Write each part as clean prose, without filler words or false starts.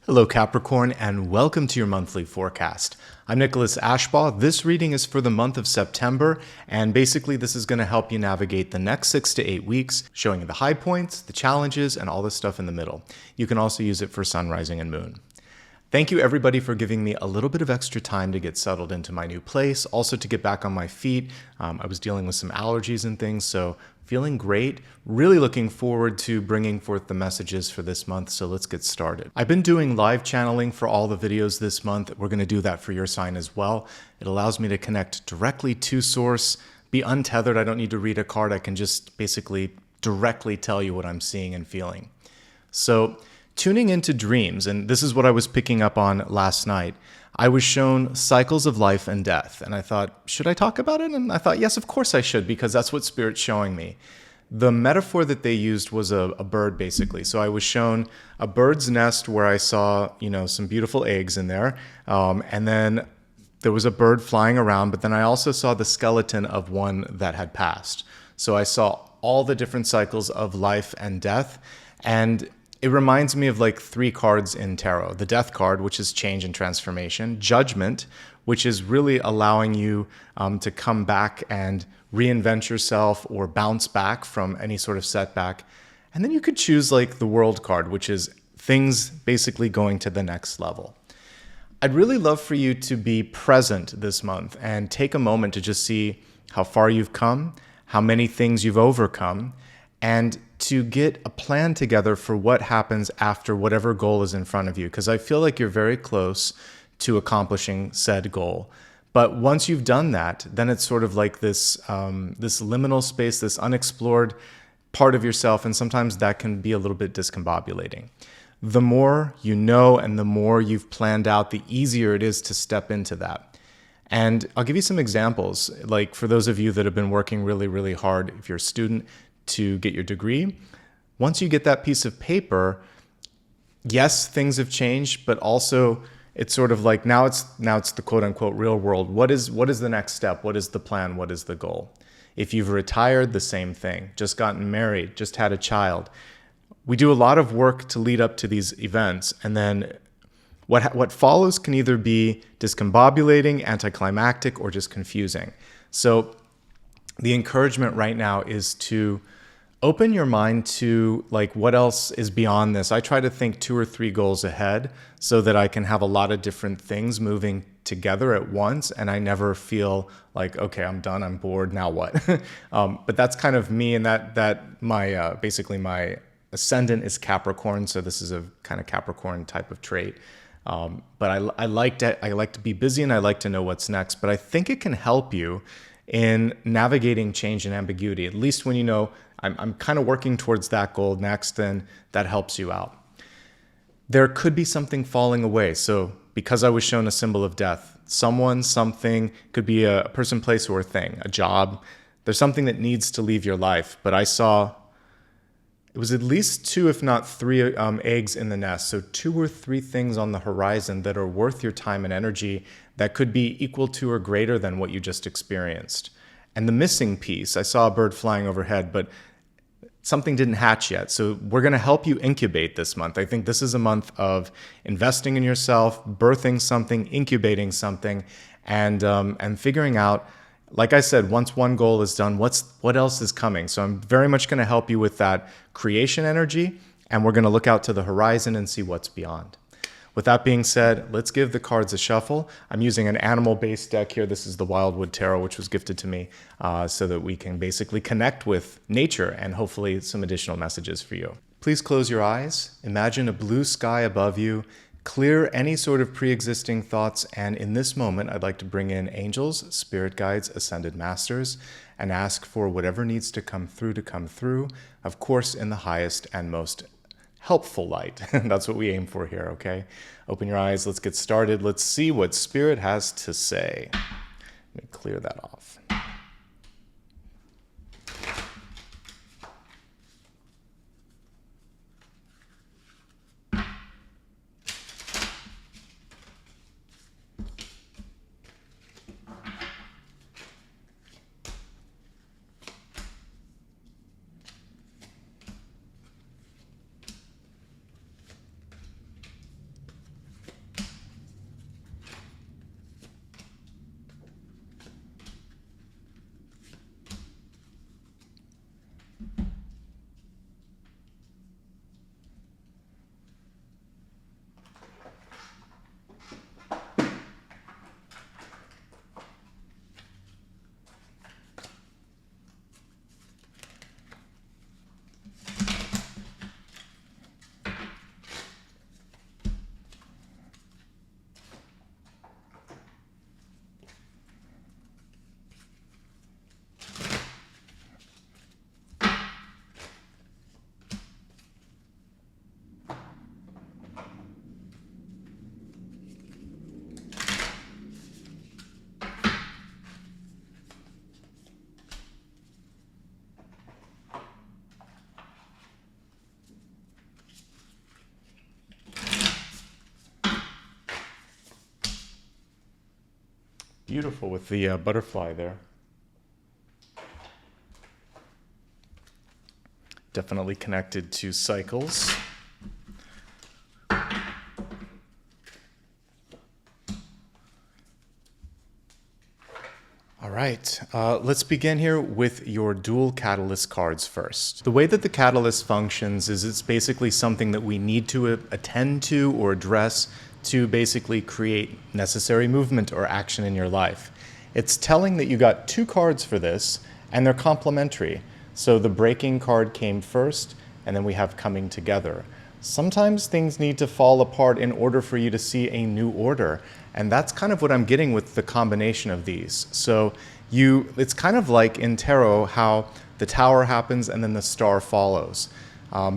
Hello Capricorn, and welcome to your monthly forecast. I'm Nicholas Ashbaugh. This reading is for the month of September, and basically this is going to help you navigate the next 6 to 8 weeks, showing you the high points, the challenges, and all the stuff in the middle. You can also use it for sun, rising, and moon. Thank you everybody for giving me a little bit of extra time to get settled into my new place, also to get back on my feet. I was dealing with some allergies and things, so feeling great. Really looking forward to bringing forth the messages for this month, so let's get started. I've been doing live channeling for all the videos this month. We're going to do that for your sign as well. It allows me to connect directly to source, be untethered. I don't need to read a card. I can just basically directly tell you what I'm seeing and feeling. So tuning into dreams, and this is what I was picking up on last night. I was shown cycles of life and death, and I thought, should I talk about it? And I thought, yes, of course I should, because that's what Spirit's showing me. The metaphor that they used was a bird, basically. So I was shown a bird's nest where I saw, some beautiful eggs in there, and then there was a bird flying around, but then I also saw the skeleton of one that had passed. So I saw all the different cycles of life and death, and it reminds me of like 3 cards in tarot. The Death card, which is change and transformation. Judgment, which is really allowing you to come back and reinvent yourself or bounce back from any sort of setback. And then you could choose like the World card, which is things basically going to the next level. I'd really love for you to be present this month and take a moment to just see how far you've come, how many things you've overcome, and to get a plan together for what happens after whatever goal is in front of you. Because I feel like you're very close to accomplishing said goal. But once you've done that, then it's sort of like this liminal space, this unexplored part of yourself, and sometimes that can be a little bit discombobulating. The more you know and the more you've planned out, the easier it is to step into that. And I'll give you some examples. Like for those of you that have been working really, really hard, if you're a student, to get your degree. Once you get that piece of paper, yes, things have changed, but also it's sort of like now it's the quote unquote real world. What is the next step? What is the plan? What is the goal? If you've retired, the same thing. Just gotten married, just had a child. We do a lot of work to lead up to these events, and then what follows can either be discombobulating, anticlimactic, or just confusing. So the encouragement right now is to open your mind to like what else is beyond this. I try to think 2 or 3 goals ahead so that I can have a lot of different things moving together at once, and I never feel like, okay, I'm done, I'm bored, now what? But that's kind of me, and that my basically my ascendant is Capricorn, so this is a kind of Capricorn type of trait. But I like to be busy, and I like to know what's next. But I think it can help you in navigating change and ambiguity. At least when you know I'm kind of working towards that goal next, then that helps you out. There could be something falling away. So because I was shown a symbol of death, someone, something, could be a person, place, or a thing, a job. There's something that needs to leave your life. But I saw it was at least 2, if not 3 eggs in the nest. So 2 or 3 things on the horizon that are worth your time and energy that could be equal to or greater than what you just experienced. And the missing piece, I saw a bird flying overhead, but something didn't hatch yet. So we're going to help you incubate this month. I think this is a month of investing in yourself, birthing something, incubating something, and figuring out, like I said, once one goal is done, what else is coming? So I'm very much going to help you with that creation energy, and we're going to look out to the horizon and see what's beyond. With that being said, let's give the cards a shuffle. I'm using an animal-based deck here. This is the Wildwood Tarot, which was gifted to me, so that we can basically connect with nature and hopefully some additional messages for you. Please close your eyes. Imagine a blue sky above you. Clear any sort of pre-existing thoughts, and in this moment, I'd like to bring in angels, spirit guides, ascended masters, and ask for whatever needs to come through, of course, in the highest and most helpful light. That's what we aim for here, okay? Open your eyes, let's get started. Let's see what Spirit has to say. Let me clear that off. Beautiful with the butterfly there. Definitely connected to cycles. All right, let's begin here with your dual catalyst cards first. The way that the catalyst functions is it's basically something that we need to attend to or address to basically create necessary movement or action in your life. It's telling that you got 2 cards for this, and they're complementary. So the breaking card came first, and then we have coming together. Sometimes things need to fall apart in order for you to see a new order. And that's kind of what I'm getting with the combination of these. So it's kind of like in tarot how the tower happens and then the star follows.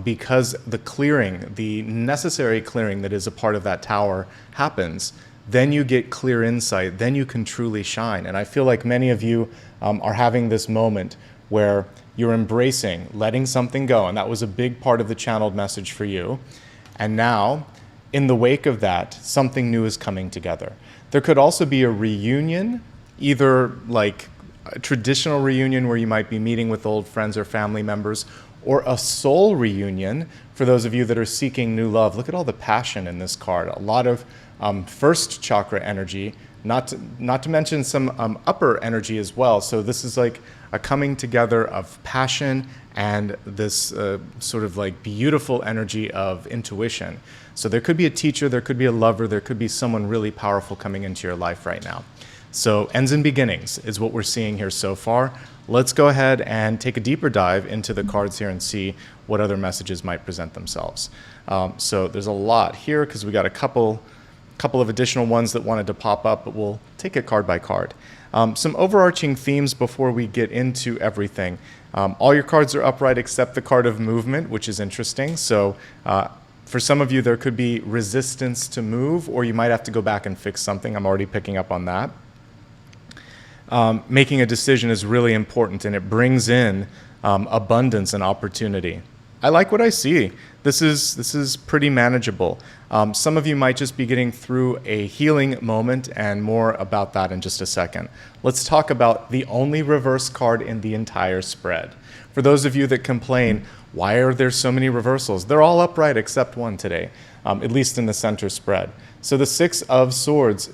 Because the clearing, the necessary clearing that is a part of that tower happens, then you get clear insight, then you can truly shine. And I feel like many of you are having this moment where you're embracing, letting something go. And that was a big part of the channeled message for you. And now, in the wake of that, something new is coming together. There could also be a reunion, either like a traditional reunion where you might be meeting with old friends or family members, or a soul reunion for those of you that are seeking new love. Look at all the passion in this card. A lot of first chakra energy, not to mention some upper energy as well. So this is like a coming together of passion and this sort of like beautiful energy of intuition. So there could be a teacher, there could be a lover, there could be someone really powerful coming into your life right now. So ends and beginnings is what we're seeing here so far. Let's go ahead and take a deeper dive into the cards here and see what other messages might present themselves. So there's a lot here because we got a couple of additional ones that wanted to pop up, but we'll take it card by card. Some overarching themes before we get into everything. All your cards are upright except the card of movement, which is interesting. So for some of you, there could be resistance to move, or you might have to go back and fix something. I'm already picking up on that. Making a decision is really important, and it brings in abundance and opportunity. I like what I see. This is pretty manageable. Some of you might just be getting through a healing moment, and more about that in just a second. Let's talk about the only reverse card in the entire spread. For those of you that complain, why are there so many reversals? They're all upright except one today, at least in the center spread. So the 6 of Swords,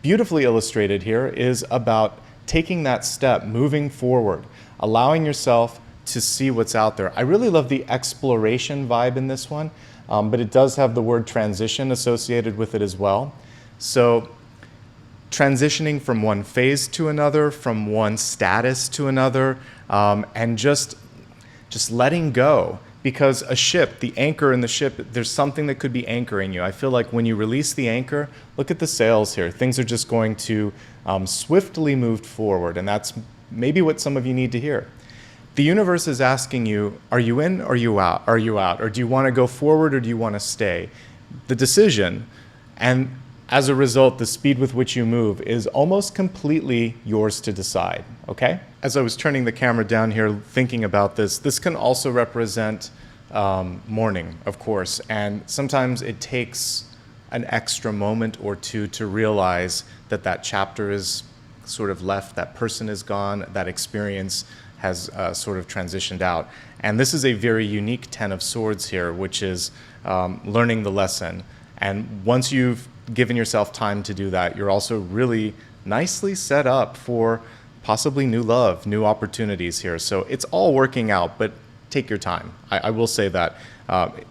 beautifully illustrated here, is about taking that step, moving forward, allowing yourself to see what's out there. I really love the exploration vibe in this one, but it does have the word transition associated with it as well. So transitioning from one phase to another, from one status to another, and just letting go. Because a ship, the anchor in the ship, there's something that could be anchoring you. I feel like when you release the anchor, look at the sails here. Things are just going to swiftly move forward, and that's maybe what some of you need to hear. The universe is asking you, are you in or are you out? Are you out? Or do you want to go forward or do you want to stay? The decision, and as a result, the speed with which you move is almost completely yours to decide, okay? As I was turning the camera down here thinking about this can also represent mourning, of course, and sometimes it takes an extra moment or two to realize that that chapter is sort of left, that person is gone, that experience has sort of transitioned out. And this is a very unique 10 of Swords here, which is learning the lesson. And once you've given yourself time to do that, you're also really nicely set up for possibly new love, new opportunities here. So it's all working out, but take your time. I will say that.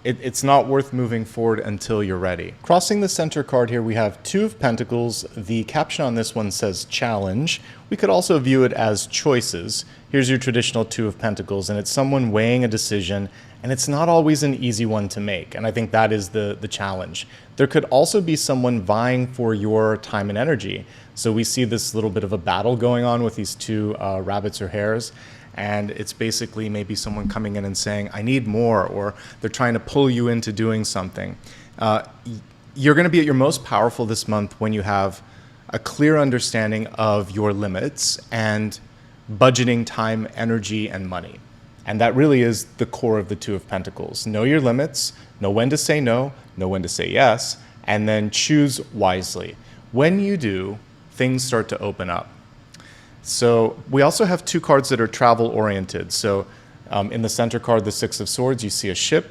It's not worth moving forward until you're ready. Crossing the center card here, we have 2 of Pentacles. The caption on this one says challenge. We could also view it as choices. Here's your traditional 2 of Pentacles, and it's someone weighing a decision, and it's not always an easy one to make. And I think that is the challenge. There could also be someone vying for your time and energy. So we see this little bit of a battle going on with these 2 rabbits or hares. And it's basically maybe someone coming in and saying, I need more, or they're trying to pull you into doing something. You're going to be at your most powerful this month when you have a clear understanding of your limits and budgeting time, energy, and money. And that really is the core of the 2 of Pentacles. Know your limits, know when to say no, know when to say yes, and then choose wisely. When you do, things start to open up. So we also have two cards that are travel oriented. So in the center card, the Six of Swords, you see a ship.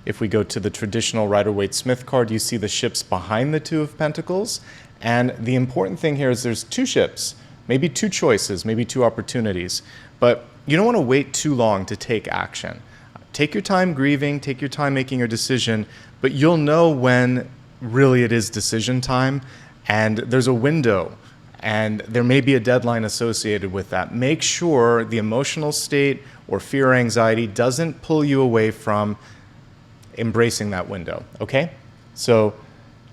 If we go to the traditional Rider-Waite-Smith card, you see the ships behind the Two of Pentacles. And the important thing here is there's two ships, maybe two choices, maybe two opportunities. But you don't want to wait too long to take action. Take your time grieving, take your time making your decision, but you'll know when really it is decision time, and there's a window, and there may be a deadline associated with that. Make sure the emotional state or fear or anxiety doesn't pull you away from embracing that window, okay? So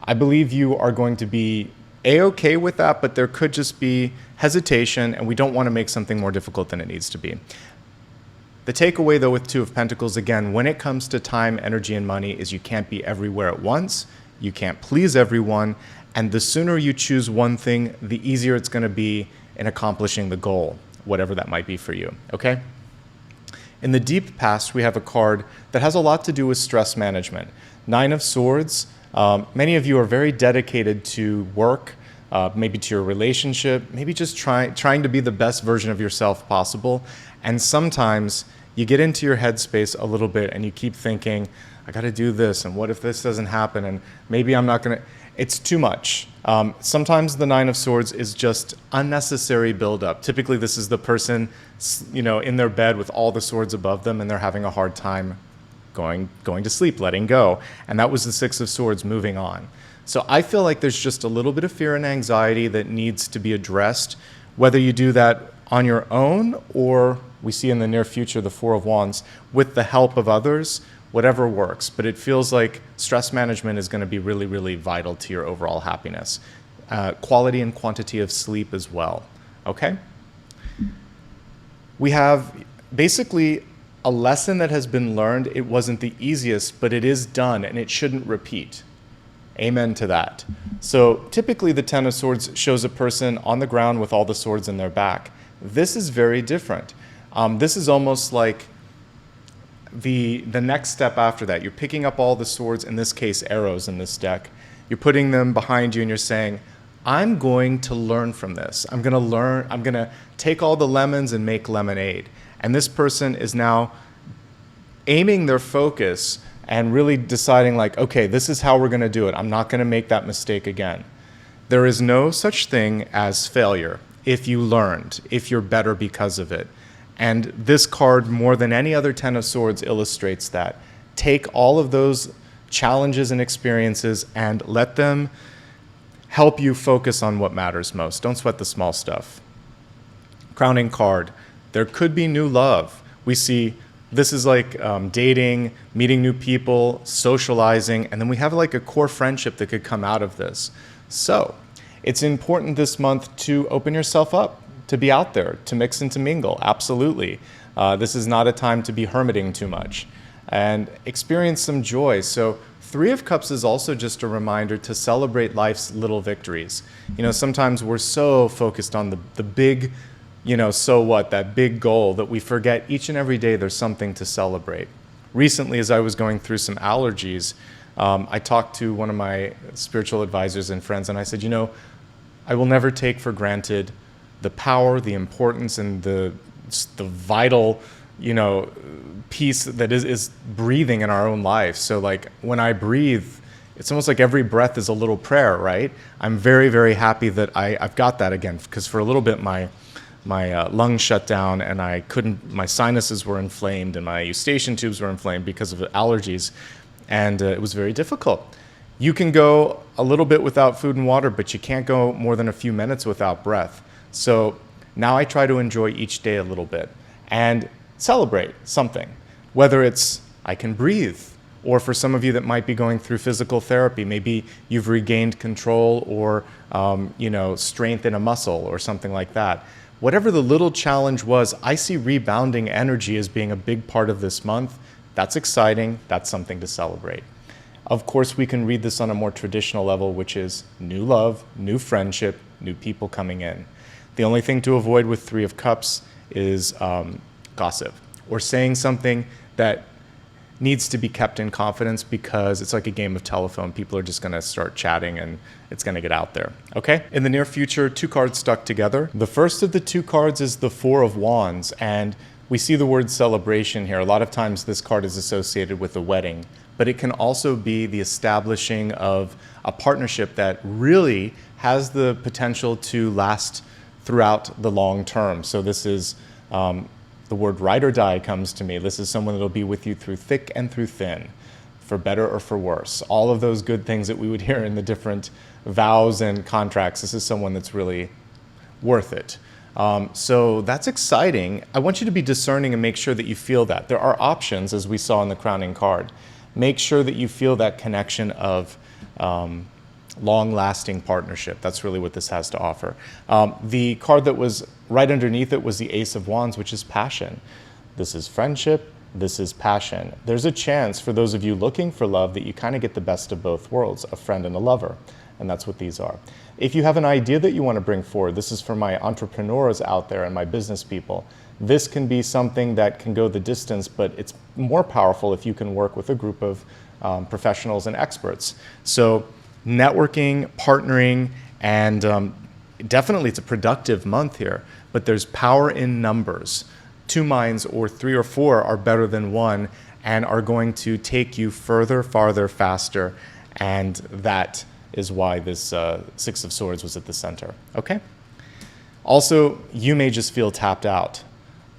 I believe you are going to be A-okay with that, but there could just be hesitation, and we don't want to make something more difficult than it needs to be. The takeaway, though, with Two of Pentacles, again, when it comes to time, energy, and money, is you can't be everywhere at once. You can't please everyone. And the sooner you choose one thing, the easier it's going to be in accomplishing the goal, whatever that might be for you, okay? In the deep past, we have a card that has a lot to do with stress management. Nine of Swords. Many of you are very dedicated to work, maybe to your relationship, maybe just trying to be the best version of yourself possible. And sometimes you get into your headspace a little bit and you keep thinking, I got to do this, and what if this doesn't happen, and maybe I'm not going to. It's too much. Sometimes the Nine of Swords is just unnecessary buildup. Typically, this is the person, in their bed with all the swords above them, and they're having a hard time going to sleep, letting go. And that was the Six of Swords, moving on. So I feel like there's just a little bit of fear and anxiety that needs to be addressed, whether you do that on your own, or we see in the near future the Four of Wands, with the help of others. Whatever works, but it feels like stress management is going to be really, really vital to your overall happiness. Quality and quantity of sleep as well, okay? We have basically a lesson that has been learned. It wasn't the easiest, but it is done, and it shouldn't repeat. Amen to that. So typically the Ten of Swords shows a person on the ground with all the swords in their back. This is very different. This is almost like the next step after that. You're picking up all the swords, in this case arrows in this deck. You're putting them behind you and you're saying, I'm going to learn from this. I'm going to take all the lemons and make lemonade. And this person is now aiming their focus and really deciding like, okay, this is how we're going to do it. I'm not going to make that mistake again. There is no such thing as failure if you learned, if you're better because of it. And this card, more than any other Ten of Swords, illustrates that. Take all of those challenges and experiences and let them help you focus on what matters most. Don't sweat the small stuff. Crowning card. There could be new love. We see this is like dating, meeting new people, socializing, and then we have like a core friendship that could come out of this. So it's important this month to open yourself up, to be out there, to mix and to mingle, absolutely. This is not a time to be hermiting too much. And experience some joy. So Three of Cups is also just a reminder to celebrate life's little victories. Sometimes we're so focused on the big, so what, that big goal, that we forget each and every day there's something to celebrate. Recently, as I was going through some allergies, I talked to one of my spiritual advisors and friends, and I said, I will never take for granted the power, the importance, and the vital, piece that is breathing in our own life. So like when I breathe, it's almost like every breath is a little prayer, right? I'm very, very happy that I've got that again, because for a little bit my lungs shut down and my sinuses were inflamed and my eustachian tubes were inflamed because of allergies, and it was very difficult. You can go a little bit without food and water, but you can't go more than a few minutes without breath. So now I try to enjoy each day a little bit and celebrate something, whether it's I can breathe, or for some of you that might be going through physical therapy, maybe you've regained control or strength in a muscle or something like that. Whatever the little challenge was, I see rebounding energy as being a big part of this month. That's exciting. That's something to celebrate. Of course, we can read this on a more traditional level, which is new love, new friendship, new people coming in. The only thing to avoid with Three of Cups is gossip, or saying something that needs to be kept in confidence because it's like a game of telephone. People are just going to start chatting and it's going to get out there. Okay? In the near future, 2 cards stuck together. The first of the 2 cards is the 4 of Wands, and we see the word celebration here. A lot of times this card is associated with a wedding, but it can also be the establishing of a partnership that really has the potential to last throughout the long term. So this is the word ride or die comes to me. This is someone that'll be with you through thick and through thin, for better or for worse. All of those good things that we would hear in the different vows and contracts. This is someone that's really worth it. So that's exciting. I want you to be discerning and make sure that you feel that. There are options, as we saw in the crowning card. Make sure that you feel that connection of long-lasting partnership. That's really what this has to offer. The card that was right underneath it was the Ace of Wands, which is passion. This is friendship. This is passion. There's a chance for those of you looking for love that you kind of get the best of both worlds, a friend and a lover. And that's what these are. If you have an idea that you want to bring forward, this is for my entrepreneurs out there and my business people. This can be something that can go the distance, but it's more powerful if you can work with a group of professionals and experts. So networking, partnering, and definitely it's a productive month here, but there's power in numbers. 2 minds or 3 or 4 are better than 1 and are going to take you further, farther, faster, and that is why this 6 of Swords was at the center, okay? Also, you may just feel tapped out,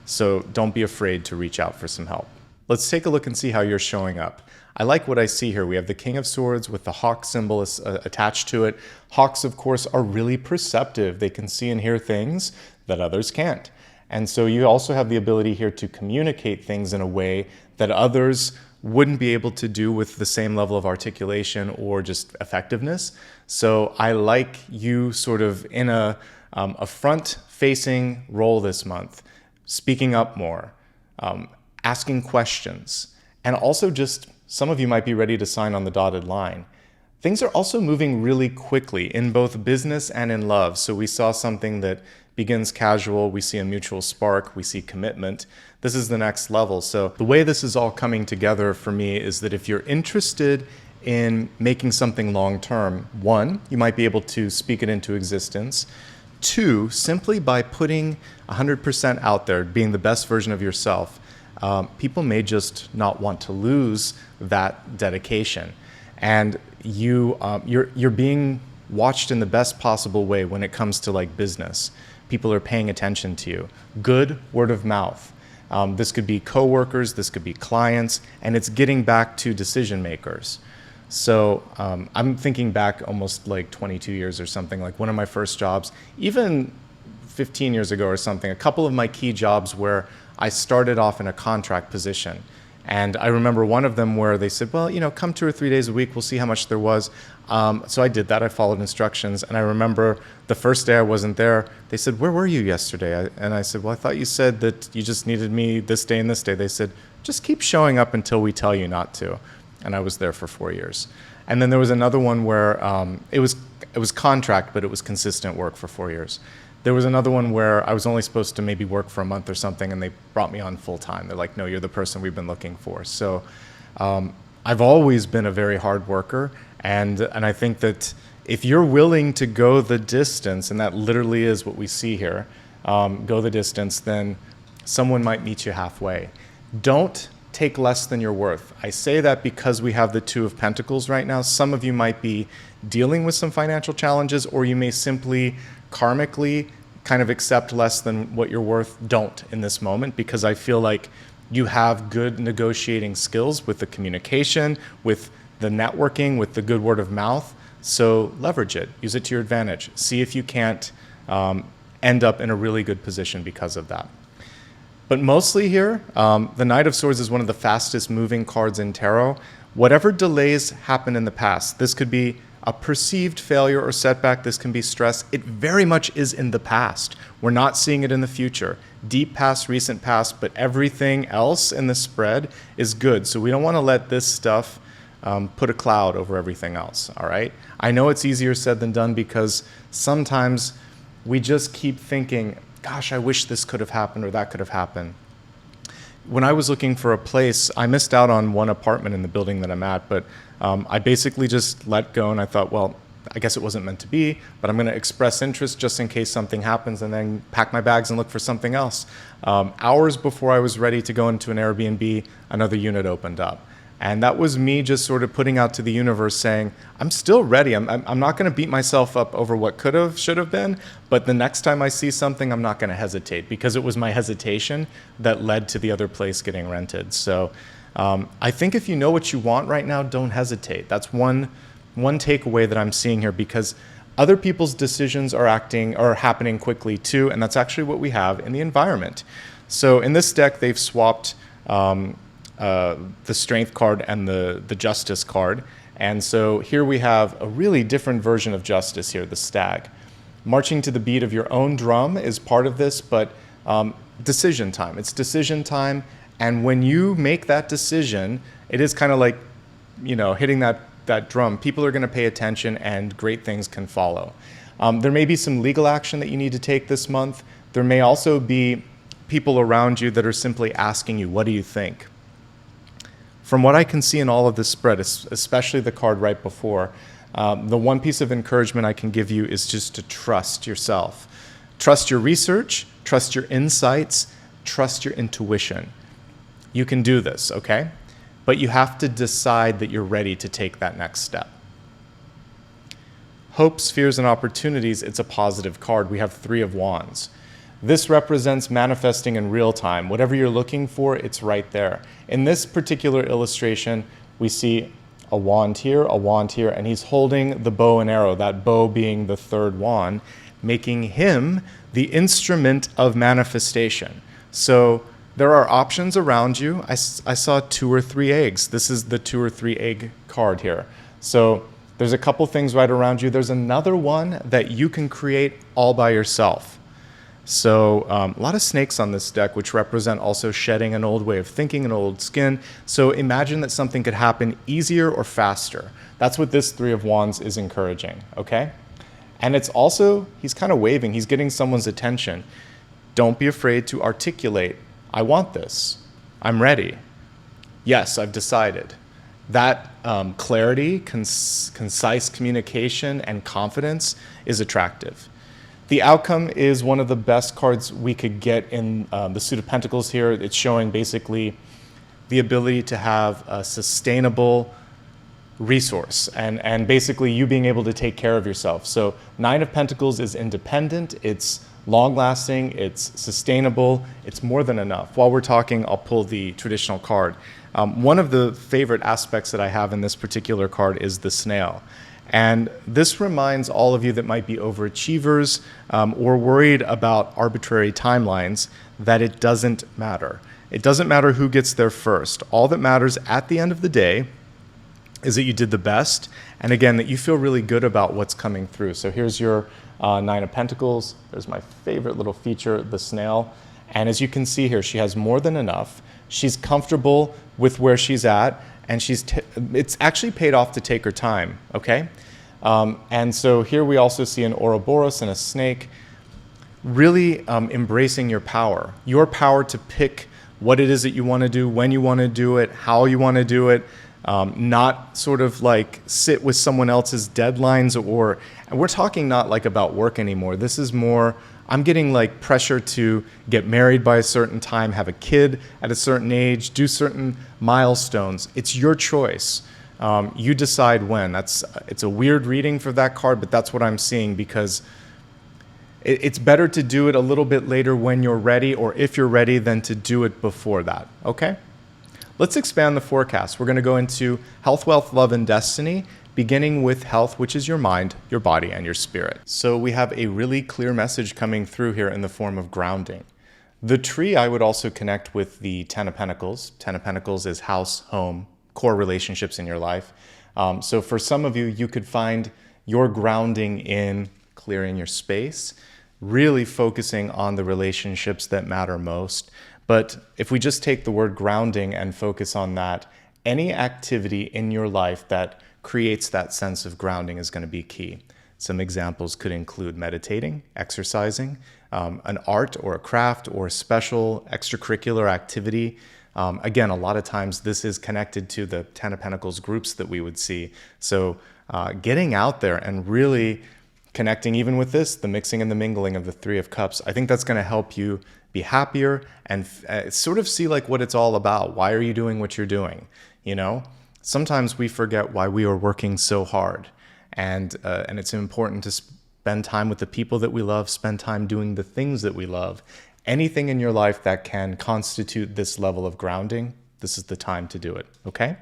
so don't be afraid to reach out for some help. Let's take a look and see how you're showing up. I like what I see here. We have the King of Swords with the hawk symbol attached to it. Hawks, of course, are really perceptive. They can see and hear things that others can't. And so you also have the ability here to communicate things in a way that others wouldn't be able to do with the same level of articulation or just effectiveness. So I like you sort of in a front-facing role this month, speaking up more, asking questions, and also just some of you might be ready to sign on the dotted line. Things are also moving really quickly in both business and in love. So we saw something that begins casual, we see a mutual spark, we see commitment. This is the next level. So the way this is all coming together for me is that if you're interested in making something long-term, 1, you might be able to speak it into existence. 2, simply by putting 100% out there, being the best version of yourself, people may just not want to lose that dedication. And you're being watched in the best possible way when it comes to like business. People are paying attention to you. Good word of mouth. This could be coworkers, this could be clients, and it's getting back to decision makers. So I'm thinking back almost like 22 years or something, like one of my first jobs, even 15 years ago or something, a couple of my key jobs where I started off in a contract position. And I remember one of them where they said, well, come 2 or 3 days a week, we'll see how much there was. So I did that, I followed instructions. And I remember the first day I wasn't there, they said, where were you yesterday? And I said, well, I thought you said that you just needed me this day and this day. They said, just keep showing up until we tell you not to. And I was there for 4 years. And then there was another one where it was contract, but it was consistent work for 4 years. There was another one where I was only supposed to maybe work for a month or something, and they brought me on full time. They're like, no, you're the person we've been looking for. So I've always been a very hard worker, and I think that if you're willing to go the distance, and that literally is what we see here, go the distance, then someone might meet you halfway. Don't take less than you're worth. I say that because we have the 2 of Pentacles right now. Some of you might be dealing with some financial challenges, or you may simply karmically kind of accept less than what you're worth. Don't in this moment, because I feel like you have good negotiating skills with the communication, with the networking, with the good word of mouth. So leverage it, use it to your advantage. See if you can't end up in a really good position because of that. But mostly here, the Knight of Swords is one of the fastest moving cards in tarot. Whatever delays happened in the past, this could be a perceived failure or setback, this can be stress. It very much is in the past. We're not seeing it in the future. Deep past, recent past, but everything else in the spread is good. So we don't want to let this stuff put a cloud over everything else, all right? I know it's easier said than done because sometimes we just keep thinking, gosh, I wish this could have happened or that could have happened. when I was looking for a place, I missed out on one apartment in the building that I'm at, but I basically just let go, and I thought, well, I guess it wasn't meant to be, but I'm going to express interest just in case something happens, and then pack my bags and look for something else. Hours before I was ready to go into an Airbnb, another unit opened up. And that was me just sort of putting out to the universe saying, I'm still ready. I'm not going to beat myself up over what could have, should have been, but the next time I see something, I'm not going to hesitate, because it was my hesitation that led to the other place getting rented. So I think if you know what you want right now, don't hesitate. That's one takeaway that I'm seeing here, because other people's decisions are happening quickly too, and that's actually what we have in the environment. So in this deck, they've swapped the Strength card and the Justice card. And so here we have a really different version of Justice here, the Stag. Marching to the beat of your own drum is part of this, but decision time. It's decision time, and when you make that decision, it is kind of like, hitting that drum. People are going to pay attention, and great things can follow. There may be some legal action that you need to take this month. There may also be people around you that are simply asking you, what do you think? From what I can see in all of this spread, especially the card right before, the one piece of encouragement I can give you is just to trust yourself. Trust your research, trust your insights, trust your intuition. You can do this, okay? But you have to decide that you're ready to take that next step. Hopes, fears, and opportunities, it's a positive card. We have 3 of Wands. This represents manifesting in real time. Whatever you're looking for, it's right there. In this particular illustration, we see a wand here, and he's holding the bow and arrow, that bow being the 3rd wand, making him the instrument of manifestation. So there are options around you. I saw 2 or 3 eggs. This is the 2 or 3 egg card here. So there's a couple things right around you. There's another one that you can create all by yourself. So a lot of snakes on this deck, which represent also shedding an old way of thinking, an old skin. So imagine that something could happen easier or faster. That's what this 3 of Wands is encouraging, okay? And it's also, he's kind of waving. He's getting someone's attention. Don't be afraid to articulate, I want this. I'm ready. Yes, I've decided. That clarity, concise communication, and confidence is attractive. The outcome is one of the best cards we could get in the Suit of Pentacles here. It's showing basically the ability to have a sustainable resource and basically you being able to take care of yourself. So 9 of Pentacles is independent, it's long-lasting, it's sustainable, it's more than enough. While we're talking, I'll pull the traditional card. One of the favorite aspects that I have in this particular card is the snail. And this reminds all of you that might be overachievers or worried about arbitrary timelines that it doesn't matter. It doesn't matter who gets there first. All that matters at the end of the day is that you did the best, and again, that you feel really good about what's coming through. So here's your 9 of Pentacles. There's my favorite little feature, the snail. And as you can see here, she has more than enough. She's comfortable with where she's at, and it's actually paid off to take her time, okay? And so here we also see an Ouroboros and a snake, really embracing your power to pick what it is that you want to do, when you want to do it, how you want to do it, not sort of like sit with someone else's deadlines, and we're talking not like about work anymore. This is more, I'm getting like pressure to get married by a certain time, have a kid at a certain age, do certain milestones. It's your choice. You decide when. It's a weird reading for that card, but that's what I'm seeing, because it's better to do it a little bit later when you're ready, or if you're ready, than to do it before that, okay? Let's expand the forecast. We're going to go into health, wealth, love, and destiny, beginning with health, which is your mind, your body, and your spirit. So we have a really clear message coming through here in the form of grounding. The tree I would also connect with the 10 of Pentacles. 10 of Pentacles is house, home, core relationships in your life. So for some of you, you could find your grounding in clearing your space, really focusing on the relationships that matter most. But if we just take the word grounding and focus on that, any activity in your life that creates that sense of grounding is going to be key. Some examples could include meditating, exercising, an art or a craft or a special extracurricular activity. Again, a lot of times this is connected to the Ten of Pentacles groups that we would see. So getting out there and really connecting even with this, the mixing and the mingling of the Three of Cups, I think that's going to help you be happier and sort of see like what it's all about. Why are you doing what you're doing? You know, sometimes we forget why we are working so hard, and it's important to spend time with the people that we love, spend time doing the things that we love. Anything in your life that can constitute this level of grounding, this is the time to do it, okay?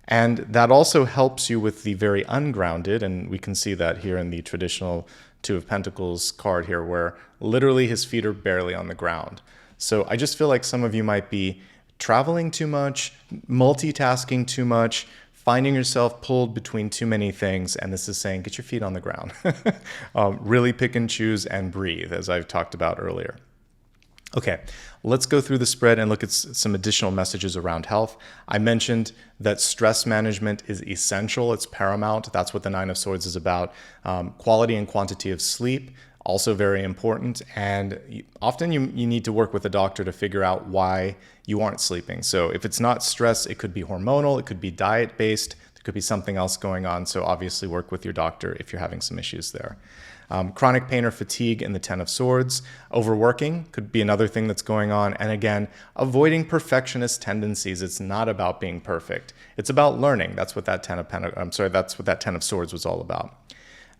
And that also helps you with the very ungrounded, and we can see that here in the traditional Two of Pentacles card here, where literally his feet are barely on the ground. So I just feel like some of you might be traveling too much, multitasking too much, finding yourself pulled between too many things, and this is saying, get your feet on the ground. Really pick and choose and breathe, as I've talked about earlier. Okay, let's go through the spread and look at some additional messages around health. I mentioned that stress management is essential. It's paramount. That's what the Nine of Swords is about. Quality and quantity of sleep, also very important. And often you need to work with a doctor to figure out why you aren't sleeping. So if it's not stress, it could be hormonal, it could be diet-based, there could be something else going on. So obviously work with your doctor if you're having some issues there. Chronic pain or fatigue in the Ten of Swords. Overworking could be another thing that's going on. And again, avoiding perfectionist tendencies. It's not about being perfect. It's about learning. That's what that that's what that Ten of Swords was all about.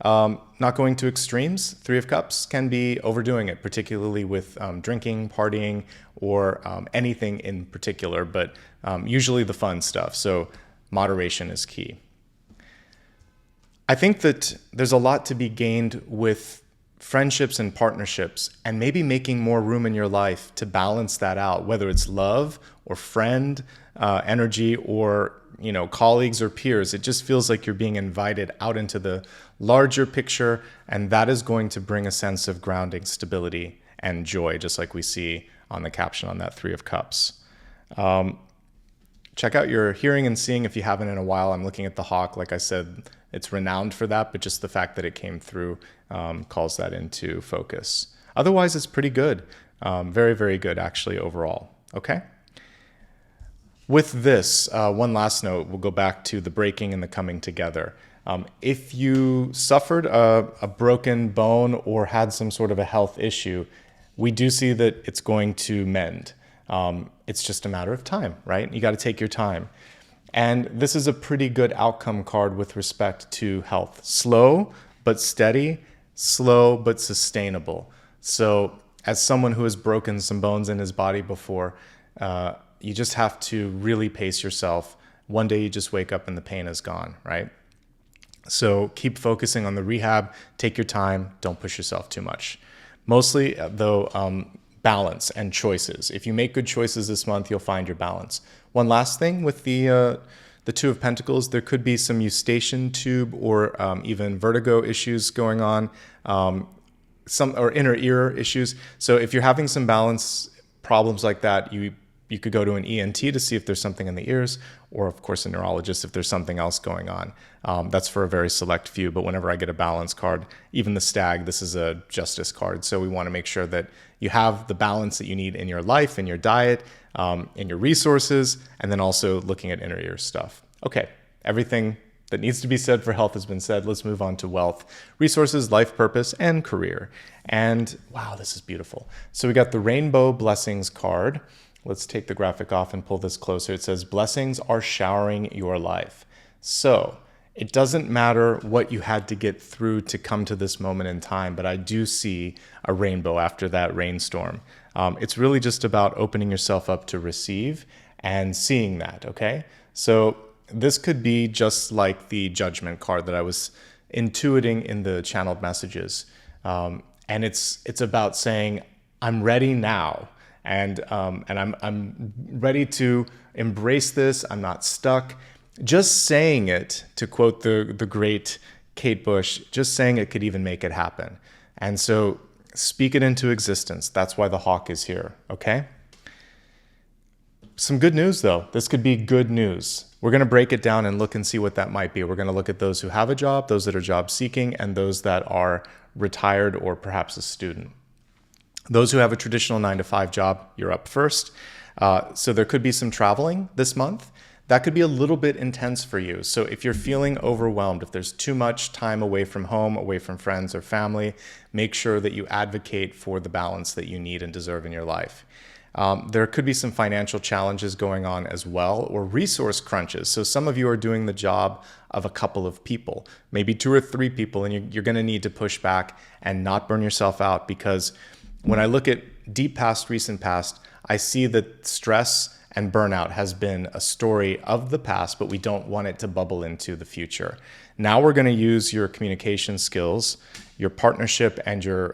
Not going to extremes. Three of Cups can be overdoing it, particularly with drinking, partying, or anything in particular, but usually the fun stuff. So moderation is key. I think that there's a lot to be gained with friendships and partnerships, and maybe making more room in your life to balance that out, whether it's love or friend energy or colleagues or peers. It just feels like you're being invited out into the larger picture, and that is going to bring a sense of grounding, stability, and joy, just like we see on the caption on that Three of Cups. Check out your hearing and seeing if you haven't in a while. I'm looking at the hawk. Like I said, it's renowned for that, but just the fact that it came through calls that into focus. Otherwise, it's pretty good. Very, very good, actually, overall. Okay? With this, one last note, we'll go back to the breaking and the coming together. If you suffered a broken bone or had some sort of a health issue, we do see that it's going to mend. It's just a matter of time, right? You got to take your time. And this is a pretty good outcome card with respect to health. Slow but steady, slow but sustainable. So as someone who has broken some bones in his body before, you just have to really pace yourself. One day you just wake up and the pain is gone, right? So keep focusing on the rehab, take your time, don't push yourself too much. Mostly, though, balance and choices. If you make good choices this month, you'll find your balance. One last thing with the Two of Pentacles, there could be some eustachian tube or even vertigo issues going on, or inner ear issues. So if you're having some balance problems like that, you could go to an ENT to see if there's something in the ears, or of course a neurologist if there's something else going on. That's for a very select few, but whenever I get a balance card, even the stag, this is a justice card. So we want to make sure that you have the balance that you need in your life, in your diet, in your resources, and then also looking at inner ear stuff. Okay, everything that needs to be said for health has been said. Let's move on to wealth, resources, life purpose, and career. And wow, this is beautiful. So we got the Rainbow Blessings card. Let's take the graphic off and pull this closer. It says, blessings are showering your life. So it doesn't matter what you had to get through to come to this moment in time, but I do see a rainbow after that rainstorm. It's really just about opening yourself up to receive and seeing that, okay? So this could be just like the Judgment card that I was intuiting in the channeled messages. And it's about saying, I'm ready now. And I'm ready to embrace this. I'm not stuck. Just saying it, to quote the great Kate Bush, just saying it could even make it happen. And so speak it into existence. That's why the hawk is here, okay? Some good news, though. This could be good news. We're going to break it down and look and see what that might be. We're going to look at those who have a job, those that are job seeking, and those that are retired or perhaps a student. Those who have a traditional 9-to-5 job, you're up first. So there could be some traveling this month. That could be a little bit intense for you. So if you're feeling overwhelmed, if there's too much time away from home, away from friends or family, make sure that you advocate for the balance that you need and deserve in your life. There could be some financial challenges going on as well, or resource crunches. So some of you are doing the job of a couple of people, maybe 2 or 3 people, and you're going to need to push back and not burn yourself out, because when I look at deep past, recent past, I see that stress and burnout has been a story of the past, but we don't want it to bubble into the future. Now we're going to use your communication skills, your partnership, and your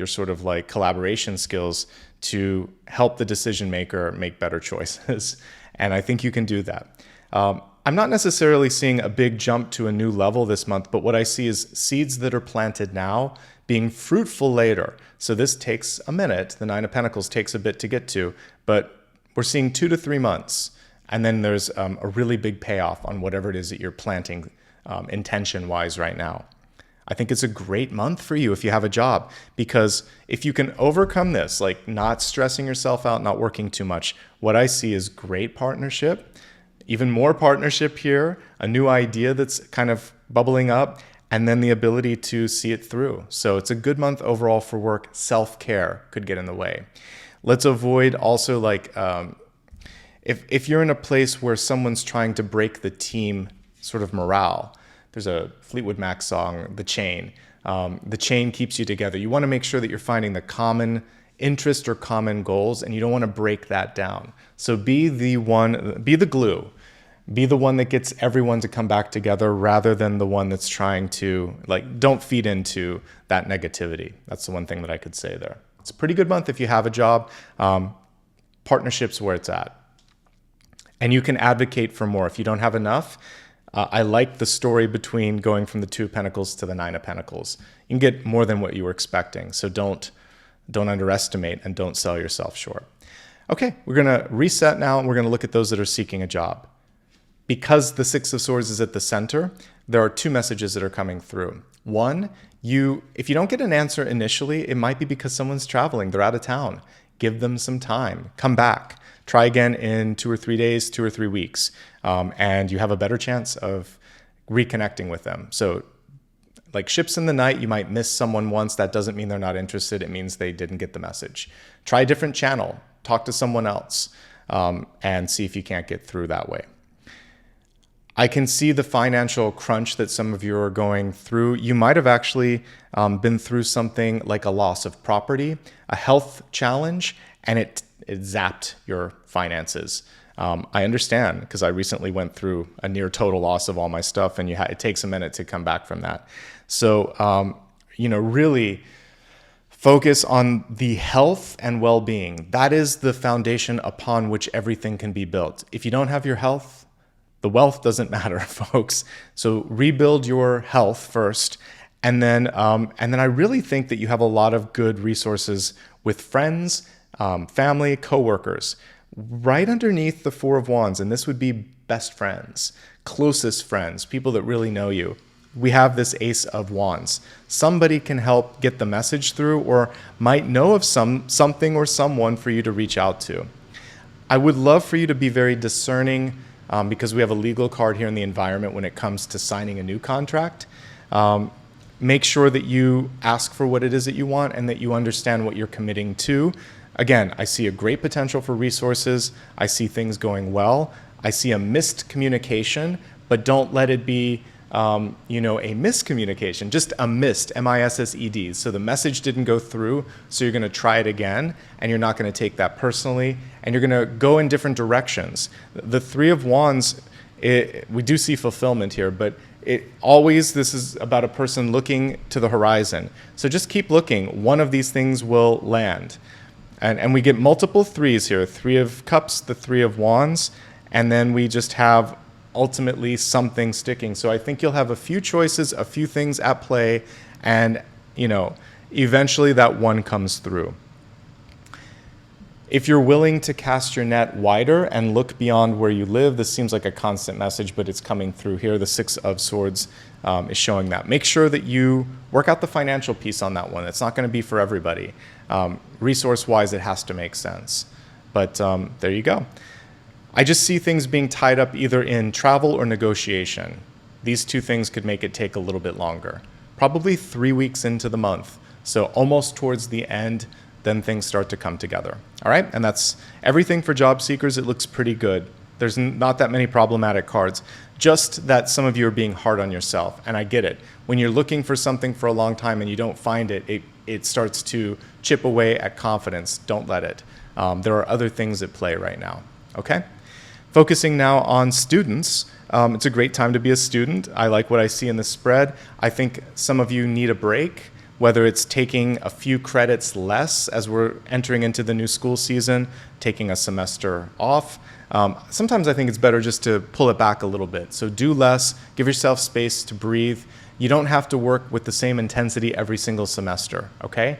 sort of like collaboration skills to help the decision maker make better choices. And I think you can do that. I'm not necessarily seeing a big jump to a new level this month, but what I see is seeds that are planted now being fruitful later. So this takes a minute. The 9 of Pentacles takes a bit to get to, but we're seeing 2 to 3 months. And then there's a really big payoff on whatever it is that you're planting intention-wise right now. I think it's a great month for you if you have a job, because if you can overcome this, like not stressing yourself out, not working too much, what I see is great partnership, even more partnership here, a new idea that's kind of bubbling up, and then the ability to see it through. So it's a good month overall for work. Self-care could get in the way. Let's avoid also like, if you're in a place where someone's trying to break the team sort of morale, there's a Fleetwood Mac song, The Chain. The chain keeps you together. You want to make sure that you're finding the common interest or common goals, and you don't want to break that down. So be the glue. Be the one that gets everyone to come back together rather than the one that's trying to, like, don't feed into that negativity. That's the one thing that I could say there. It's a pretty good month if you have a job. Partnerships where it's at. And you can advocate for more. If you don't have enough, I like the story between going from the 2 of Pentacles to the 9 of Pentacles. You can get more than what you were expecting. So don't underestimate and don't sell yourself short. Okay, we're going to reset now, and we're going to look at those that are seeking a job. Because the 6 of Swords is at the center, there are 2 messages that are coming through. One, if you don't get an answer initially, it might be because someone's traveling, they're out of town. Give them some time, come back. Try again in 2 or 3 days, 2 or 3 weeks, and you have a better chance of reconnecting with them. So like ships in the night, you might miss someone once. That doesn't mean they're not interested. It means they didn't get the message. Try a different channel, talk to someone else, and see if you can't get through that way. I can see the financial crunch that some of you are going through. You might have actually been through something like a loss of property, a health challenge, and it zapped your finances. I understand, because I recently went through a near total loss of all my stuff, and it takes a minute to come back from that. So, really focus on the health and well-being. That is the foundation upon which everything can be built. If you don't have your health, the wealth doesn't matter, folks. So rebuild your health first. And then I really think that you have a lot of good resources with friends, family, coworkers. Right underneath the 4 of Wands, and this would be best friends, closest friends, people that really know you. We have this Ace of Wands. Somebody can help get the message through, or might know of something or someone for you to reach out to. I would love for you to be very discerning, because we have a legal card here in the environment when it comes to signing a new contract. Make sure that you ask for what it is that you want and that you understand what you're committing to. Again, I see a great potential for resources. I see things going well. I see a missed communication, but don't let it be a miscommunication, just a missed, M-I-S-S-E-D. So the message didn't go through, so you're going to try it again, and you're not going to take that personally, and you're going to go in different directions. The 3 of Wands, we do see fulfillment here, but this is about a person looking to the horizon. So just keep looking. One of these things will land. And we get multiple 3s here, 3 of Cups, the 3 of Wands, and then we just have ultimately something sticking. So I think you'll have a few choices, a few things at play, and eventually that one comes through. If you're willing to cast your net wider and look beyond where you live, this seems like a constant message, but it's coming through here. The Six of Swords is showing that. Make sure that you work out the financial piece on that one. It's not going to be for everybody. Resource-wise, it has to make sense. But there you go. I just see things being tied up either in travel or negotiation. These two things could make it take a little bit longer. Probably 3 weeks into the month. So almost towards the end, then things start to come together. All right, and that's everything for job seekers. It looks pretty good. There's not that many problematic cards, just that some of you are being hard on yourself, and I get it. When you're looking for something for a long time and you don't find it, it starts to chip away at confidence. Don't let it. There are other things at play right now, okay? Focusing now on students, it's a great time to be a student. I like what I see in the spread. I think some of you need a break, whether it's taking a few credits less as we're entering into the new school season, taking a semester off. Sometimes I think it's better just to pull it back a little bit. So do less, give yourself space to breathe. You don't have to work with the same intensity every single semester, okay?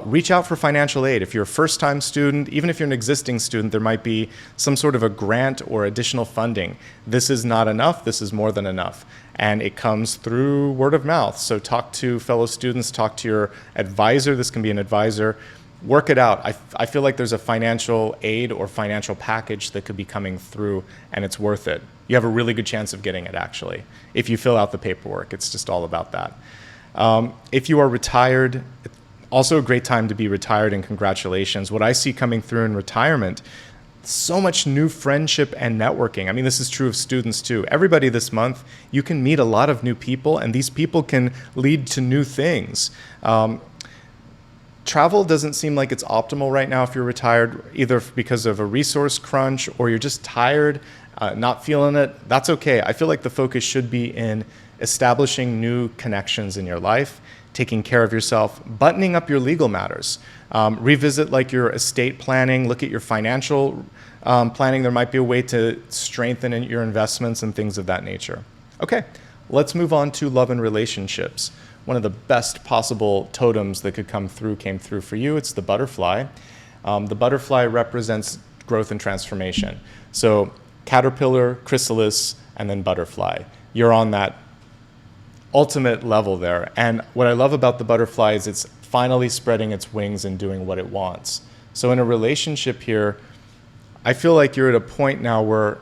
Reach out for financial aid. If you're a first-time student, even if you're an existing student, there might be some sort of a grant or additional funding. This is not enough, this is more than enough. And it comes through word of mouth. So talk to fellow students, talk to your advisor. This can be an advisor. Work it out. I feel like there's a financial aid or financial package that could be coming through, and it's worth it. You have a really good chance of getting it, actually, if you fill out the paperwork. It's just all about that. If you are retired, it's also a great time to be retired, and congratulations. What I see coming through in retirement, so much new friendship and networking. I mean, this is true of students too. Everybody this month, you can meet a lot of new people, and these people can lead to new things. Travel doesn't seem like it's optimal right now if you're retired, either because of a resource crunch or you're just tired, not feeling it. That's okay. I feel like the focus should be in establishing new connections in your life, taking care of yourself, buttoning up your legal matters. Revisit like your estate planning, look at your financial planning. There might be a way to strengthen your investments and things of that nature. Okay, let's move on to love and relationships. One of the best possible totems that could come through came through for you. It's the butterfly. The butterfly represents growth and transformation. So caterpillar, chrysalis, and then butterfly. You're on that ultimate level there. And what I love about the butterfly is it's finally spreading its wings and doing what it wants. So in a relationship here, I feel like you're at a point now where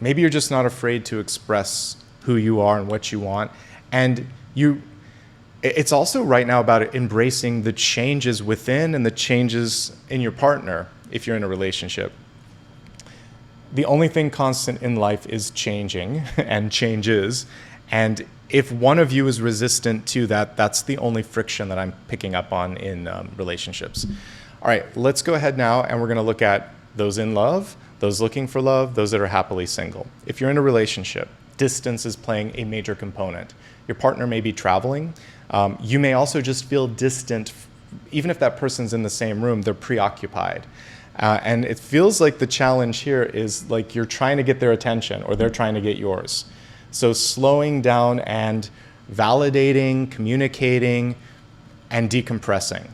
maybe you're just not afraid to express who you are and what you want. And it's also right now about embracing the changes within and the changes in your partner if you're in a relationship. The only thing constant in life is changing and changes. And if one of you is resistant to that, that's the only friction that I'm picking up on in relationships. All right, let's go ahead now and we're going to look at those in love, those looking for love, those that are happily single. If you're in a relationship, distance is playing a major component. Your partner may be traveling. You may also just feel distant. Even if that person's in the same room, they're preoccupied. And it feels like the challenge here is like you're trying to get their attention or they're trying to get yours. So slowing down and validating, communicating, and decompressing.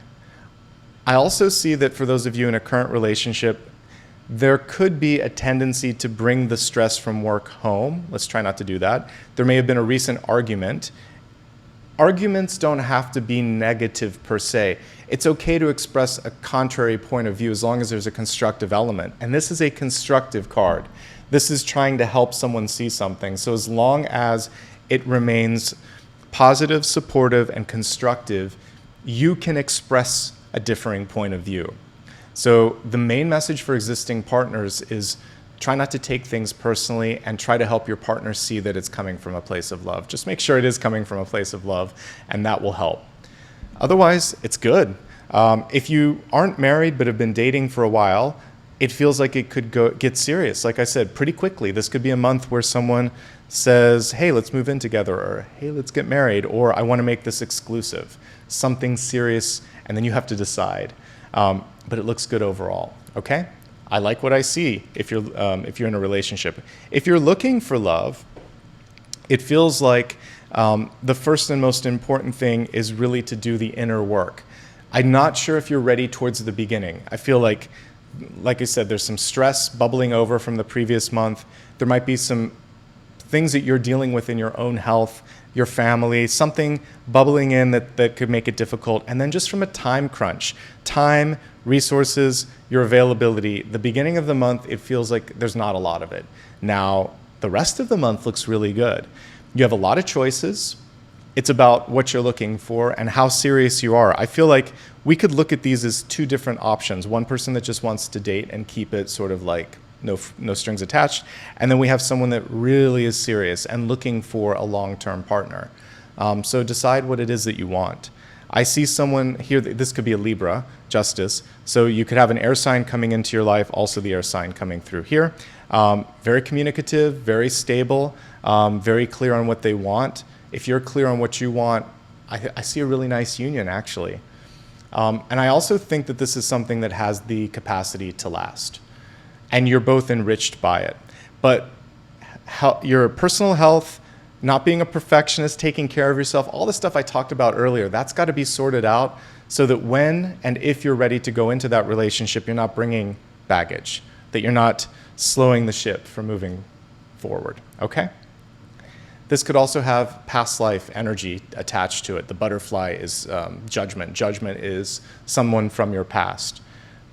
I also see that for those of you in a current relationship, there could be a tendency to bring the stress from work home. Let's try not to do that. There may have been a recent argument. Arguments don't have to be negative per se. It's okay to express a contrary point of view as long as there's a constructive element. And this is a constructive card. This is trying to help someone see something. So as long as it remains positive, supportive, and constructive, you can express a differing point of view. So the main message for existing partners is try not to take things personally and try to help your partner see that it's coming from a place of love. Just make sure it is coming from a place of love, and that will help. Otherwise, it's good. If you aren't married but have been dating for a while, it feels like it could get serious. Like I said, pretty quickly. This could be a month where someone says, hey, let's move in together, or hey, let's get married, or I want to make this exclusive. Something serious, and then you have to decide. But it looks good overall, okay? I like what I see if you're in a relationship. If you're looking for love, it feels like the first and most important thing is really to do the inner work. I'm not sure if you're ready towards the beginning. I feel like like I said, there's some stress bubbling over from the previous month. There might be some things that you're dealing with in your own health, your family, something bubbling in that could make it difficult. And then just from a time crunch, time, resources, your availability, the beginning of the month, it feels like there's not a lot of it. Now, the rest of the month looks really good. You have a lot of choices. It's about what you're looking for and how serious you are. I feel like we could look at these as two different options. One person that just wants to date and keep it sort of like no strings attached. And then we have someone that really is serious and looking for a long-term partner. So decide what it is that you want. I see someone here, this could be a Libra, Justice. So you could have an air sign coming into your life, also the air sign coming through here. Very communicative, very stable, very clear on what they want. If you're clear on what you want, I see a really nice union, actually. And I also think that this is something that has the capacity to last. And you're both enriched by it. But your personal health, not being a perfectionist, taking care of yourself, all the stuff I talked about earlier, that's got to be sorted out so that when and if you're ready to go into that relationship, you're not bringing baggage, that you're not slowing the ship from moving forward, okay? This could also have past life energy attached to it. The butterfly is judgment. Judgment is someone from your past.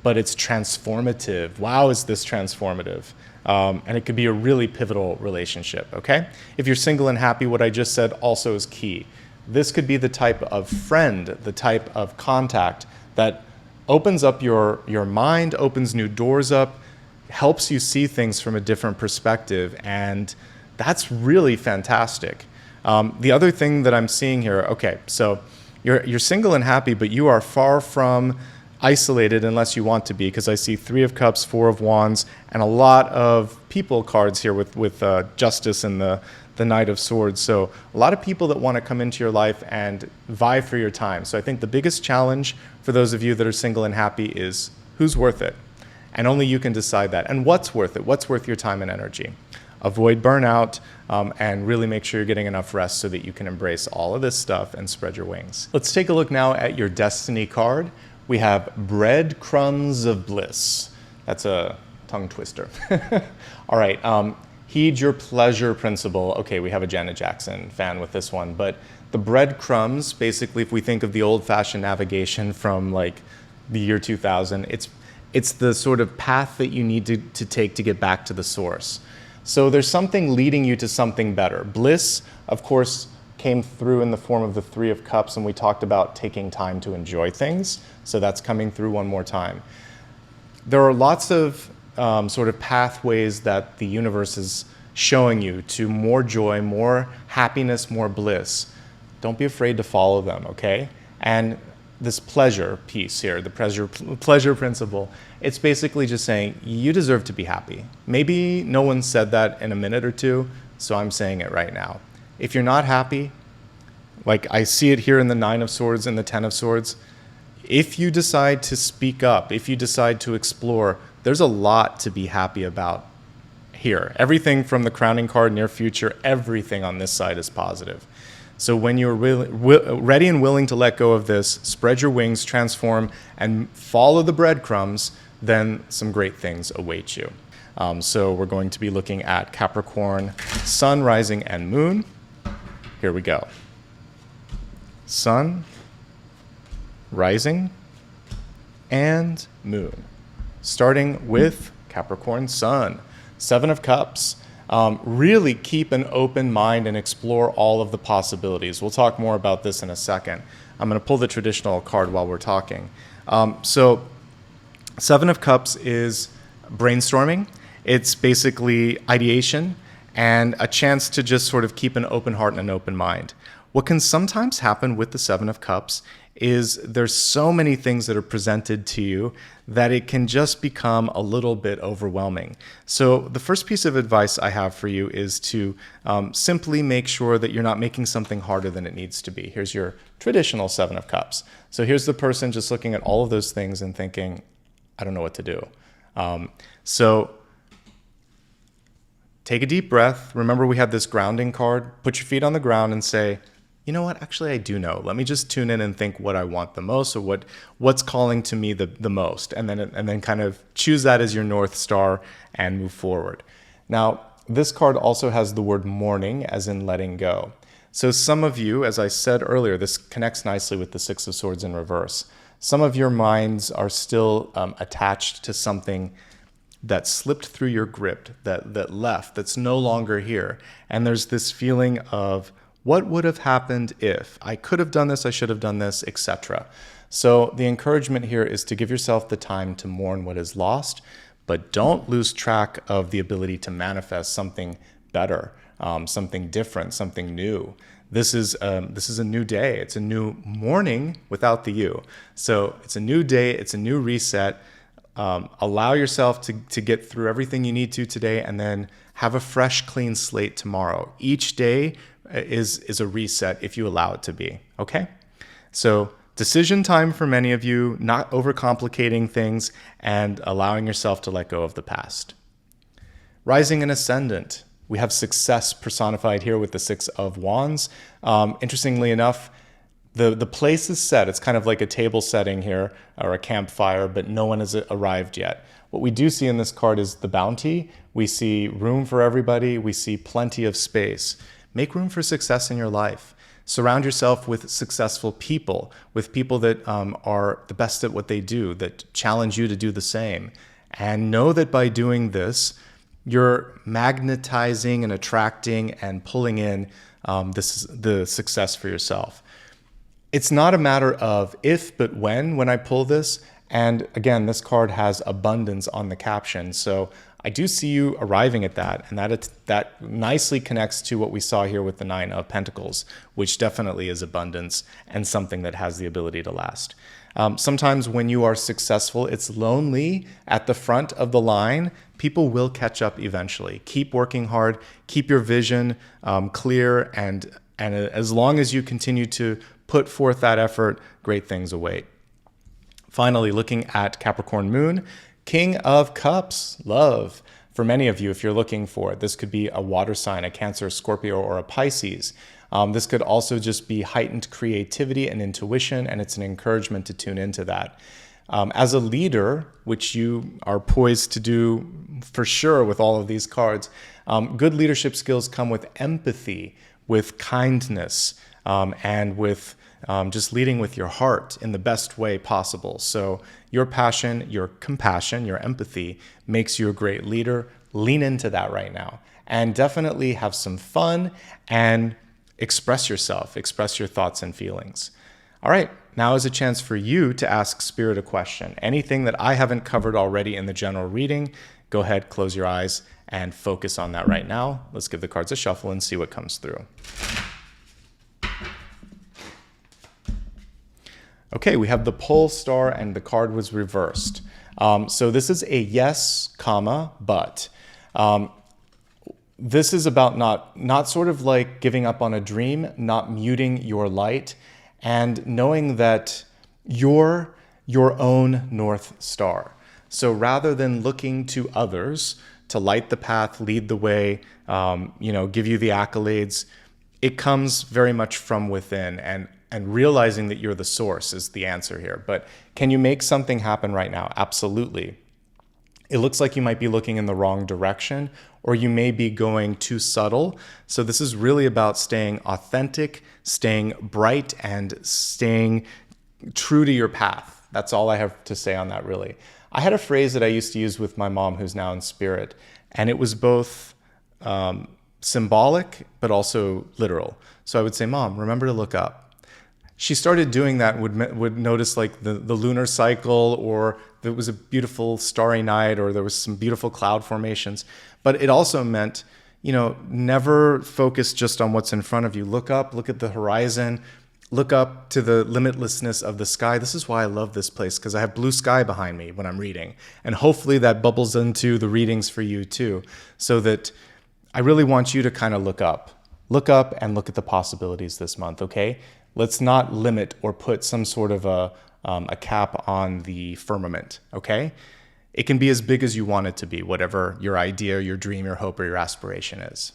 But it's transformative. Wow, is this transformative? And it could be a really pivotal relationship, okay? If you're single and happy, what I just said also is key. This could be the type of friend, the type of contact that opens up your mind, opens new doors up, helps you see things from a different perspective, and that's really fantastic. The other thing that I'm seeing here, okay, so you're single and happy, but you are far from isolated unless you want to be, because I see 3 of Cups, 4 of Wands, and a lot of people cards here with Justice and the Knight of Swords. So a lot of people that want to come into your life and vie for your time. So I think the biggest challenge for those of you that are single and happy is who's worth it? And only you can decide that. And what's worth it? What's worth your time and energy? Avoid burnout and really make sure you're getting enough rest so that you can embrace all of this stuff and spread your wings. Let's take a look now at your Destiny card. We have Breadcrumbs of Bliss. That's a tongue twister. All right, heed your pleasure principle. Okay, we have a Janet Jackson fan with this one, but the breadcrumbs, basically, if we think of the old-fashioned navigation from like the year 2000, it's the sort of path that you need to take to get back to the source. So there's something leading you to something better. Bliss, of course, came through in the form of the 3 of Cups, and we talked about taking time to enjoy things. So that's coming through one more time. There are lots of sort of pathways that the universe is showing you to more joy, more happiness, more bliss. Don't be afraid to follow them, okay? And this pleasure piece here, the pleasure principle, it's basically just saying you deserve to be happy. Maybe no one said that in a minute or two, so I'm saying it right now. If you're not happy, like I see it here in the 9 of Swords and the 10 of Swords, if you decide to speak up, if you decide to explore, there's a lot to be happy about here. Everything from the crowning card, near future, everything on this side is positive. So when you're ready and willing to let go of this, spread your wings, transform, and follow the breadcrumbs, then some great things await you. So we're going to be looking at Capricorn, Sun, Rising, and Moon. Here we go. Sun, Rising, and Moon. Starting with Capricorn Sun, 7 of Cups. Really keep an open mind and explore all of the possibilities. We'll talk more about this in a second. I'm going to pull the traditional card while we're talking. So 7 of Cups is brainstorming. It's basically ideation and a chance to just sort of keep an open heart and an open mind. What can sometimes happen with the 7 of Cups is there's so many things that are presented to you that it can just become a little bit overwhelming. So the first piece of advice I have for you is to simply make sure that you're not making something harder than it needs to be. Here's your traditional 7 of Cups. So here's the person just looking at all of those things and thinking, I don't know what to do. So take a deep breath. Remember we had this grounding card. Put your feet on the ground and say, you know what, actually I do know. Let me just tune in and think what I want the most, or what's calling to me the most, and then kind of choose that as your North Star and move forward. Now, this card also has the word mourning, as in letting go. So some of you, as I said earlier, this connects nicely with the Six of Swords in reverse. Some of your minds are still attached to something that slipped through your grip, that left, that's no longer here. And there's this feeling of, what would have happened if? I could have done this, I should have done this, etc. So the encouragement here is to give yourself the time to mourn what is lost, but don't lose track of the ability to manifest something better, something different, something new. This is a new day. It's a new morning without the you. So it's a new day. It's a new reset. Allow yourself to get through everything you need to today, and then have a fresh, clean slate tomorrow. Each day is a reset if you allow it to be. Okay? So decision time for many of you, not overcomplicating things and allowing yourself to let go of the past. Rising and ascendant. We have success personified here with the Six of Wands. Interestingly enough, the place is set. It's kind of like a table setting here, or a campfire, but no one has arrived yet. What we do see in this card is the bounty. We see room for everybody. We see plenty of space. Make room for success in your life. Surround yourself with successful people, with people that are the best at what they do, that challenge you to do the same. And know that by doing this, you're magnetizing and attracting and pulling in the success for yourself. It's not a matter of if, but when I pull this. And again, this card has abundance on the caption. So I do see you arriving at that. And that nicely connects to what we saw here with the Nine of Pentacles, which definitely is abundance and something that has the ability to last. Sometimes when you are successful, it's lonely at the front of the line. People will catch up eventually. Keep working hard. Keep your vision clear. And as long as you continue to put forth that effort, great things await. Finally, looking at Capricorn Moon, King of Cups, love. For many of you, if you're looking for it, this could be a water sign, a Cancer, Scorpio, or a Pisces. This could also just be heightened creativity and intuition, and it's an encouragement to tune into that. As a leader, which you are poised to do for sure with all of these cards, good leadership skills come with empathy, with kindness, and with just leading with your heart in the best way possible. So your passion, your compassion, your empathy makes you a great leader. Lean into that right now, and definitely have some fun and express yourself, express your thoughts and feelings. All right, now is a chance for you to ask Spirit a question. Anything that I haven't covered already in the general reading, go ahead, close your eyes, and focus on that right now. Let's give the cards a shuffle and see what comes through. Okay, we have the pole star and the card was reversed. So this is a yes, comma, but. This is about not sort of like giving up on a dream, not muting your light, and knowing that you're your own North Star. So rather than looking to others to light the path, lead the way, give you the accolades, it comes very much from within, and realizing that you're the source is the answer here. But can you make something happen right now? Absolutely. It looks like you might be looking in the wrong direction, or you may be going too subtle. So this is really about staying authentic, staying bright, and staying true to your path. That's all I have to say on that, really. I had a phrase that I used to use with my mom, who's now in spirit, and it was both symbolic, but also literal. So I would say, Mom, remember to look up. She started doing that and would notice like the lunar cycle, or there was a beautiful starry night, or there was some beautiful cloud formations. But it also meant, never focus just on what's in front of you. Look up, look at the horizon, look up to the limitlessness of the sky. This is why I love this place, because I have blue sky behind me when I'm reading. And hopefully that bubbles into the readings for you too, so that I really want you to kind of look up and look at the possibilities this month, okay? Let's not limit or put some sort of a cap on the firmament, okay? It can be as big as you want it to be, whatever your idea, your dream, your hope, or your aspiration is.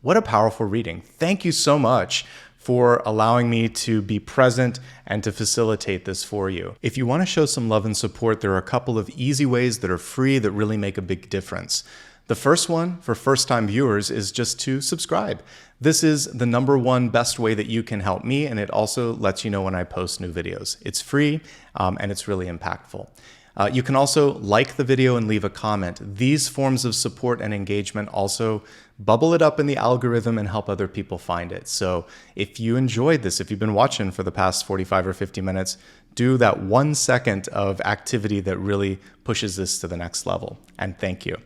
What a powerful reading. Thank you so much for allowing me to be present and to facilitate this for you. If you want to show some love and support, there are a couple of easy ways that are free that really make a big difference. The first one for first-time viewers is just to subscribe. This is the #1 best way that you can help me, and it also lets you know when I post new videos. It's free and it's really impactful. You can also like the video and leave a comment. These forms of support and engagement also bubble it up in the algorithm and help other people find it. So if you enjoyed this, if you've been watching for the past 45 or 50 minutes, do that 1 second of activity that really pushes this to the next level. And thank you.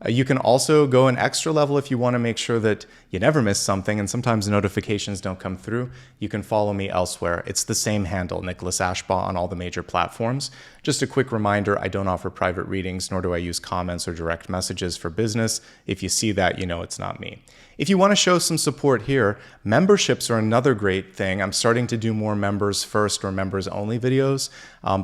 You can also go an extra level if you want to make sure that you never miss something, and sometimes notifications don't come through. You can follow me elsewhere. It's the same handle, Nicholas Ashbaugh, on all the major platforms. Just a quick reminder, I don't offer private readings, nor do I use comments or direct messages for business. If you see that, you know it's not me. If you want to show some support here, memberships are another great thing. I'm starting to do more members first or members only videos.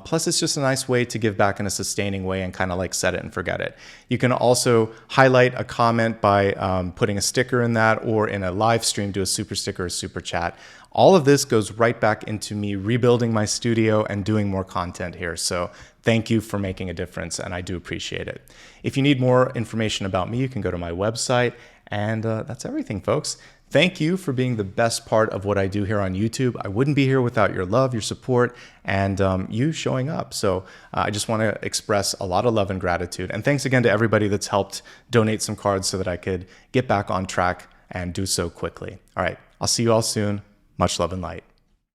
Plus, it's just a nice way to give back in a sustaining way and kind of like set it and forget it. You can also highlight a comment by putting a sticker in that, or in a live stream, do a super sticker or super chat. All of this goes right back into me rebuilding my studio and doing more content here. So thank you for making a difference, and I do appreciate it. If you need more information about me, you can go to my website. And that's everything, folks. Thank you for being the best part of what I do here on YouTube. I wouldn't be here without your love, your support, and you showing up. So I just want to express a lot of love and gratitude. And thanks again to everybody that's helped donate some cards so that I could get back on track and do so quickly. All right, I'll see you all soon. Much love and light.